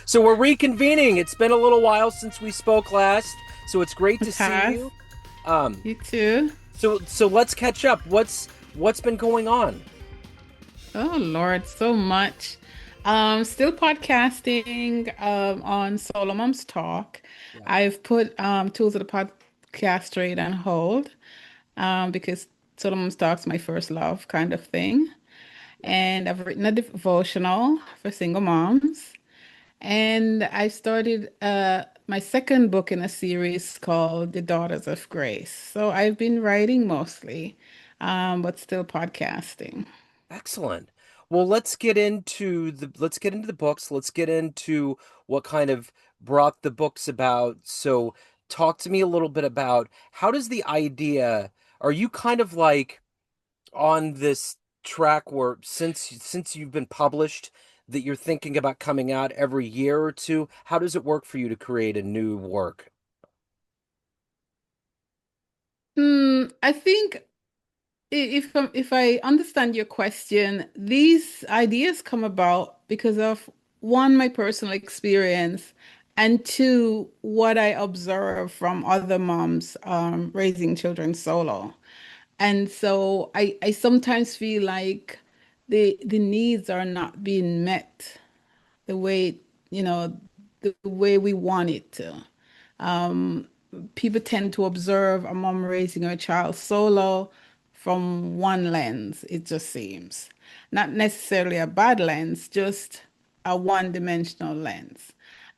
So we're reconvening. It's been a little while since we spoke last, so it's great to see Taz, you. Um, you too. so let's catch up. What's been going on? Oh Lord, so much. Still podcasting on Solo Moms Talk. Yeah. I've put Tools of the Podcast Trade on hold because Solo Moms Talk's my first love kind of thing. Yeah. And I've written a devotional for single moms. And I started my second book in a series called The Daughters of Grace. So I've been writing mostly, but still podcasting. Excellent. Well, let's get into the books. Let's get into what kind of brought the books about. So talk to me a little bit about how does the idea, are you kind of like on this track where since you've been published that you're thinking about coming out every year or two? How does it work for you to create a new work? I think if I understand your question, these ideas come about because of one, my personal experience, and two, what I observe from other moms raising children solo. And so I sometimes feel like the needs are not being met the way, you know, the way we want it to. People tend to observe a mom raising her child solo from one lens, it just seems. Not necessarily a bad lens, just a one-dimensional lens.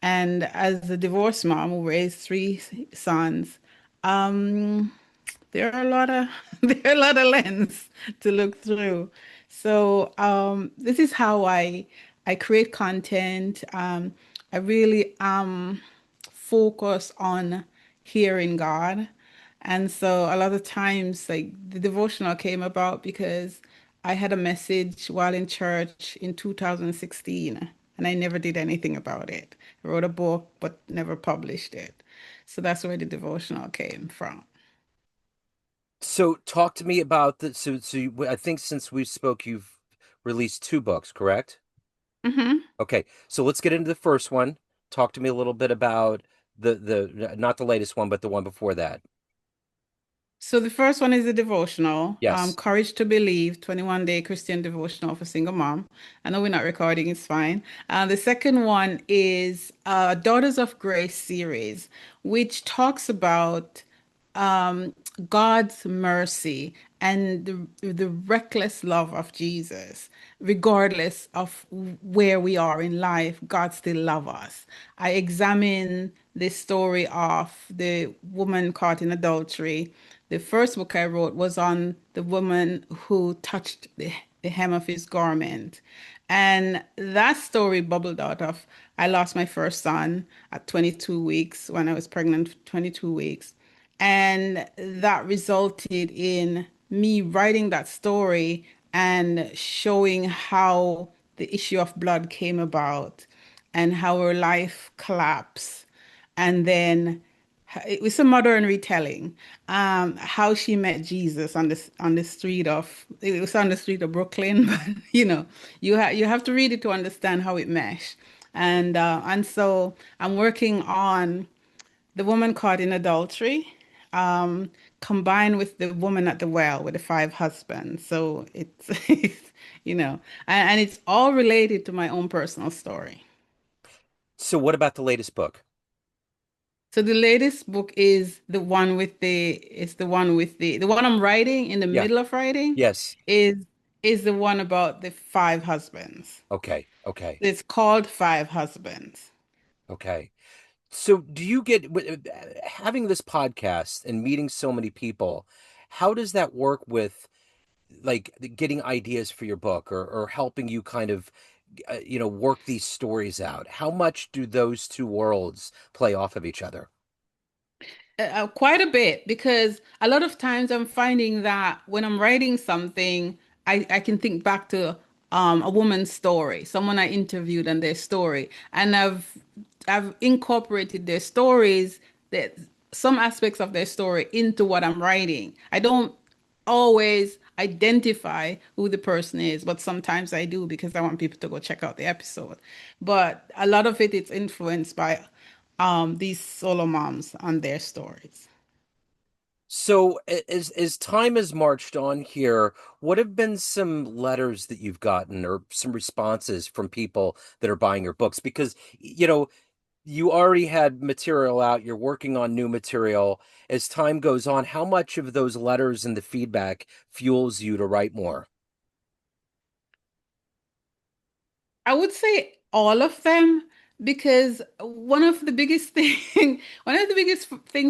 And as a divorced mom who raised three sons, there are a lot of there are a lot of lens to look through. So this is how I create content. I really focus on hearing God. And so a lot of times like the devotional came about because I had a message while in church in 2016 and I never did anything about it. I wrote a book but never published it. So that's where the devotional came from. So talk to me about I think since we spoke, you've released two books, correct? Mhm. Okay, so let's get into the first one. Talk to me a little bit about the not the latest one, but the one before that. So the first one is a devotional, Yes. Courage to Believe, 21-day Christian devotional for single mom. I know we're not recording, it's fine. The second one is Daughters of Grace series, which talks about um, God's mercy and the reckless love of Jesus. Regardless of where we are in life, God still loves us. I examine the story of the woman caught in adultery. The first book I wrote was on the woman who touched the hem of his garment. And that story bubbled out of I lost my first son at 22 weeks when I was pregnant for 22 weeks. And that resulted in me writing that story and showing how the issue of blood came about and how her life collapsed. And then it was a modern retelling, how she met Jesus on the street of it was on the street of Brooklyn, but you have to read it to understand how it meshed. And so I'm working on the woman caught in adultery, um, combined with the woman at the well with the five husbands. So it's and it's all related to my own personal story. So what about the latest book? So the latest book is the one with the one I'm writing in the Yeah. middle of writing Yes. is is the one about the five husbands. Okay. Okay. It's called Five Husbands. Okay. So do you get having this podcast and meeting so many people, how does that work with like getting ideas for your book or helping you kind of work these stories out? How much do those two worlds play off of each other? Quite a bit because a lot of times I'm finding that when I'm writing something, I can think back to a woman's story, someone I interviewed and their story, and I've incorporated their stories, that some aspects of their story into what I'm writing. I don't always identify who the person is, but sometimes I do because I want people to go check out the episode. But a lot of it is influenced by these solo moms and their stories. So as time has marched on here, what have been some letters that you've gotten or some responses from people that are buying your books? Because, you already had material out, you're working on new material. As time goes on, how much of those letters and the feedback fuels you to write more? I would say all of them because one of the biggest thing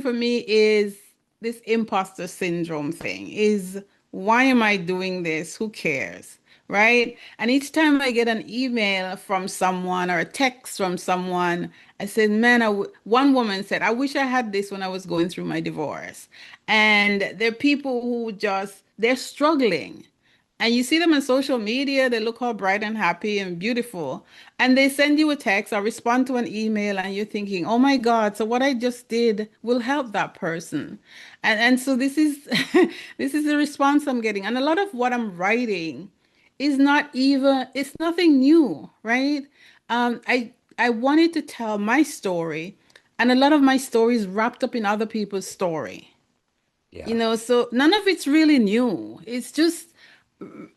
for me is this imposter syndrome thing is why am I doing this? Who cares? Right? And each time I get an email from someone or a text from someone, I said, man, one woman said, I wish I had this when I was going through my divorce. And there are people who they're struggling. And you see them on social media, they look all bright and happy and beautiful. And they send you a text or respond to an email, and you're thinking, oh my God, so what I just did will help that person. And so this is this is the response I'm getting. And a lot of what I'm writing is not even, it's nothing new, right? I wanted to tell my story, and a lot of my story is wrapped up in other people's story. Yeah. So none of it's really new. It's just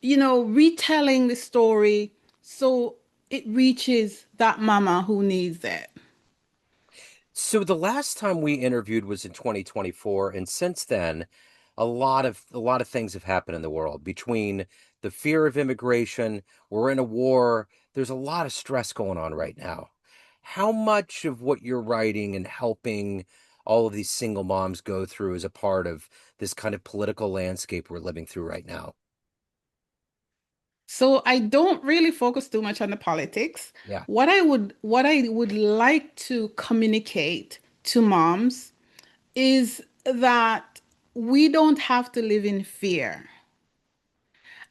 retelling the story so it reaches that mama who needs it. So the last time we interviewed was in 2024, and since then, a lot of things have happened in the world between the fear of immigration, we're in a war, there's a lot of stress going on right now. How much of what you're writing and helping all of these single moms go through is a part of this kind of political landscape we're living through right now? So I don't really focus too much on the politics. Yeah. What I would like to communicate to moms is that we don't have to live in fear.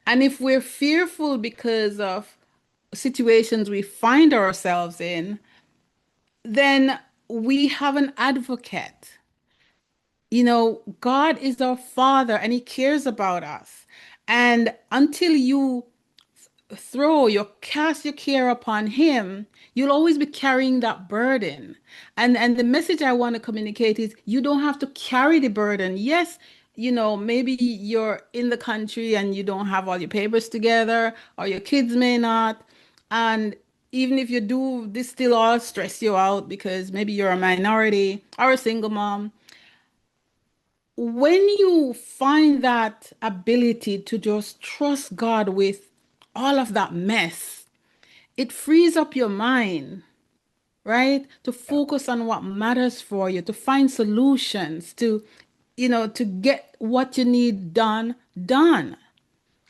And if we're fearful because of situations we find ourselves in, then we have an advocate. God is our Father and He cares about us. And until you cast your care upon Him, you'll always be carrying that burden. And the message I want to communicate is you don't have to carry the burden. Yes, maybe you're in the country and you don't have all your papers together, or your kids may not. And even if you do, this still all stress you out because maybe you're a minority or a single mom. When you find that ability to just trust God with all of that mess, it frees up your mind, right? To Yeah. focus on what matters for you, to find solutions, to get what you need done.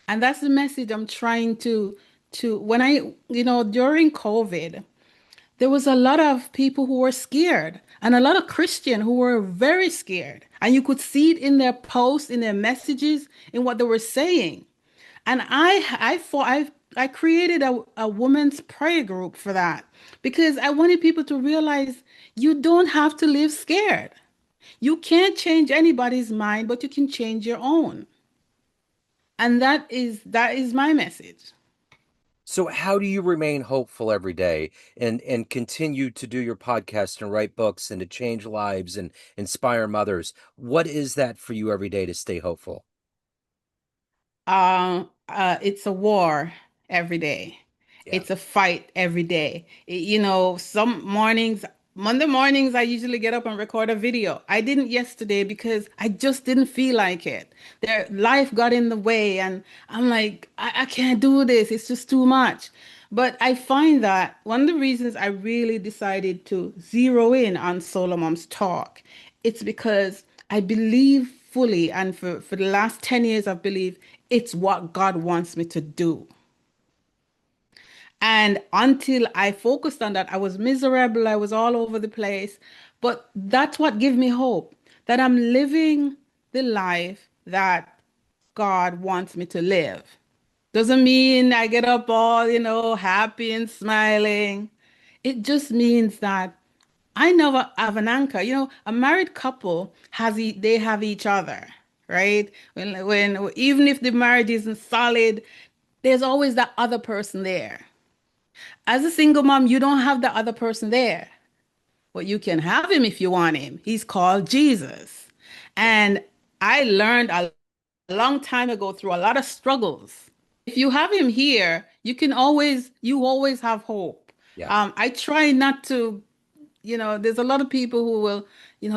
And that's the message I'm trying to when during COVID, there was a lot of people who were scared and a lot of Christian who were very scared. And you could see it in their posts, in their messages, in what they were saying. And I created a women's prayer group for that because I wanted people to realize you don't have to live scared. You can't change anybody's mind, but you can change your own. And that is my message. So how do you remain hopeful every day and continue to do your podcast and write books and to change lives and inspire mothers? What is that for you every day to stay hopeful? It's a war every day. Yeah. It's a fight every day. Some mornings, Monday mornings, I usually get up and record a video. I didn't yesterday because I just didn't feel like it. Life got in the way, and I'm like, I can't do this. It's just too much. But I find that one of the reasons I really decided to zero in on Solo Mom's talk, it's because I believe fully, and for the last 10 years, I've believed it's what God wants me to do. And until I focused on that, I was miserable. I was all over the place. But that's what gave me hope that I'm living the life that God wants me to live. Doesn't mean I get up all, happy and smiling. It just means that I never have an anchor. A married couple they have each other. right? When even if the marriage isn't solid, there's always that other person there. As a single mom, you don't have the other person there, but you can have him if you want him. He's called Jesus. Yeah. And I learned a long time ago through a lot of struggles. If you have him here, you always have hope. Yeah. I try not to, there's a lot of people who will,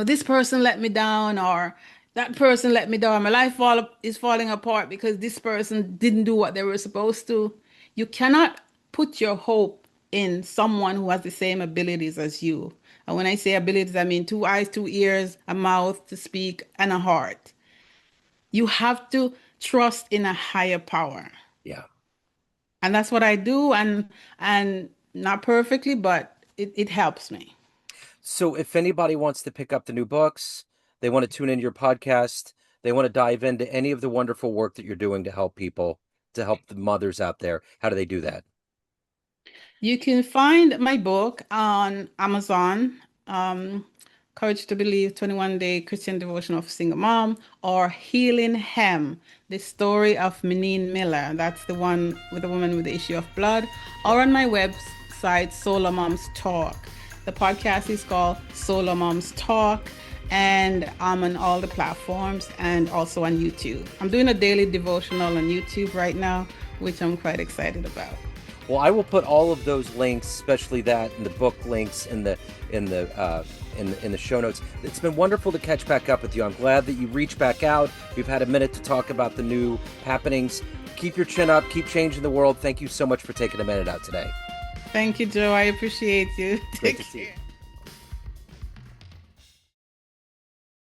this person let me down or that person let me down. My life is falling apart because this person didn't do what they were supposed to. You cannot put your hope in someone who has the same abilities as you. And when I say abilities, I mean two eyes, two ears, a mouth to speak, and a heart. You have to trust in a higher power. Yeah. And that's what I do, and not perfectly, but it helps me. So if anybody wants to pick up the new books, they want to tune into your podcast, they want to dive into any of the wonderful work that you're doing to help people, to help the mothers out there, how do they do that? You can find my book on Amazon, um, Courage to Believe 21-Day Christian Devotion of a Single Mom, or Healing Hem, the story of Menine Miller. That's the one with the woman with the issue of blood, Yep. or on my website, Solar Moms Talk. The podcast is called Solar Moms Talk, and I'm on all the platforms and also on YouTube. I'm doing a daily devotional on YouTube right now, which I'm quite excited about. Well, I will put all of those links, especially that and the book links in the in the show notes. It's been wonderful to catch back up with you. I'm glad that you reached back out. We've had a minute to talk about the new happenings. Keep your chin up. Keep changing the world. Thank you so much for taking a minute out today. Thank you, Joe. I appreciate you. Great Take to see you. care.